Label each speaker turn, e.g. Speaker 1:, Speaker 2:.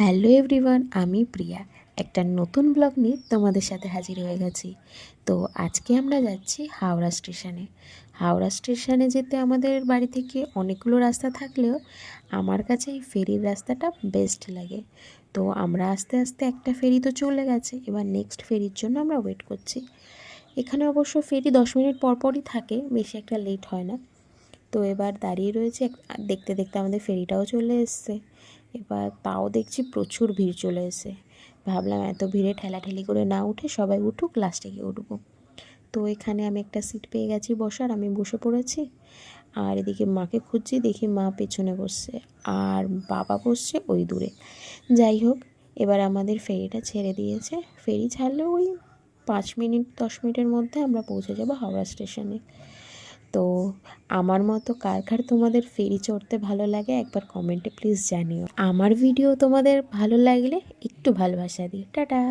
Speaker 1: Hello everyone, আমি প্রিয়া একটা নতুন ব্লগ নিয়ে তোমাদের সাথে হাজির হয়ে গেছি। তো আজকে আমরা যাচ্ছি হাওড়া স্টেশনে। হাওড়া স্টেশনে যেতে আমাদের বাড়ি থেকে অনেকগুলো রাস্তা থাকলেও আমার কাছে এই ফেরির রাস্তাটা বেস্ট লাগে। তো আমরা আস্তে আস্তে একটা ফেরি তো চলে গেছে, এবার নেক্সট ফেরির জন্য আমরা ওয়েট করছি। এখানে অবশ্য ফেরি 10 মিনিট পর পরই থাকে, বেশি একটা লেট হয় না। তো এবার দাঁড়িয়ে রয়েছে, দেখতে দেখতে আমাদের ফেরিটাও চলে এসছে। এবার তাও দেখছি প্রচুর ভিড় চলে এসে। ভাবলাম এত ভিড়ে ঠেলাঠেলি করে না উঠে সবাই উঠুক, লাস্টে গিয়ে উঠবো। তো এখানে আমি একটা সিট পেয়ে গেছি বসার, আমি বসে পড়েছি। আর এদিকে মাকে খুঁজছি, দেখি মা পেছনে বসছে আর বাবা বসছে ওই দূরে। যাই হোক, এবার আমাদের ফেরিটা ছেড়ে দিয়েছে। ফেরি ছাড়লে ওই 5 মিনিট 10 মিনিটের মধ্যে আমরা পৌঁছে যাব হাওড়া স্টেশনে। তো আমার মতো কার কার তোমাদের ফেরি চড়তে ভালো লাগে একবার কমেন্টে প্লিজ জানিও। আমার ভিডিও তোমাদের ভালো লাগলে একটু ভালোবাসা দিও। টাটা।